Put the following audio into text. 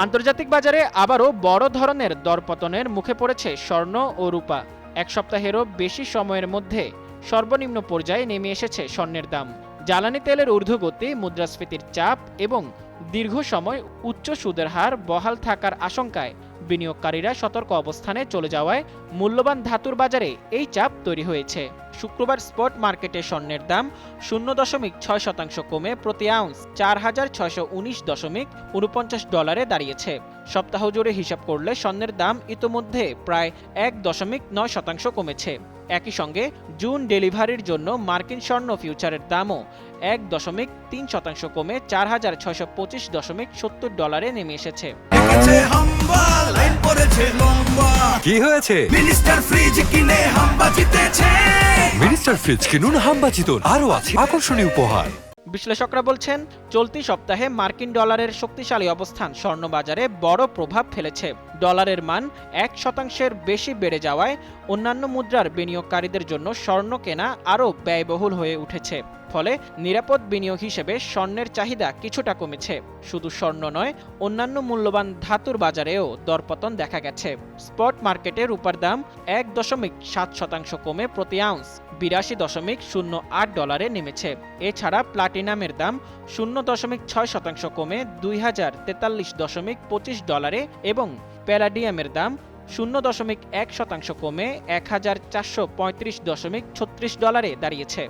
আন্তর্জাতিক বাজারে আবারও বড় ধরনের দরপতনের মুখে পড়েছে স্বর্ণ ও রূপা। এক সপ্তাহেরও বেশি সময়ের মধ্যে সর্বনিম্ন পর্যায়ে নেমে এসেছে স্বর্ণের দাম। জ্বালানি তেলের ঊর্ধ্বগতি, মুদ্রাস্ফীতির চাপ এবং দীর্ঘ সময় উচ্চ সুদের হার বহাল থাকার আশঙ্কায় বিনিয়োগকারীরা সতর্ক অবস্থানে চলে যাওয়ায় মূল্যবান ধাতুর বাজারে এই চাপ তৈরি হয়েছে। শুক্রবার স্পট মার্কেটে স্বর্ণের দাম 0.6% কমে প্রতি আউন্স 4,619.49 দাঁড়িয়েছে। সপ্তাহ জুড়ে হিসাব করলে স্বর্ণের দাম ইতোমধ্যে প্রায় 1.9% কমেছে। একই সঙ্গে জুন ডেলিভারির জন্য মার্কিন স্বর্ণ ফিউচারের দামও 1.3% কমে $4,625.70 নেমে এসেছে। কি হয়েছে? মিনিস্টার ফ্রিজ কিনে হাম্বা জিতেছে। মিনিস্টার ফ্রিজ কিনুন, হাম্বা জিতুন, আরো আছে আকর্ষণীয় উপহার। বিশ্লেষকরা বলছেন, চলতি সপ্তাহে মার্কিন ডলারের শক্তিশালী অবস্থান স্বর্ণ বাজারে বড় প্রভাব ফেলেছে। ডলারের মান 1% বেশি বেড়ে যাওয়ায় অন্যান্য মুদ্রার বিনিয়োগকারীদের জন্য স্বর্ণ কেনা আরও ব্যয়বহুল হয়ে উঠেছে। ফলে নিরাপদ বিনিয়োগ হিসেবে স্বর্ণের চাহিদা কিছুটা কমেছে। শুধু স্বর্ণ নয়, অন্যান্য মূল্যবান ধাতুর বাজারেও দরপতন দেখা গেছে। স্পট মার্কেটে রূপার দাম 1.7% কমে প্রতি আউন্স $82.08 নেমেছে। এছাড়া প্লাটিনামের দাম 0.6% কমে $2043.25 এবং প্যালাডিয়ামের দাম 0.1% কমে $1435.36 দাঁড়িয়েছে।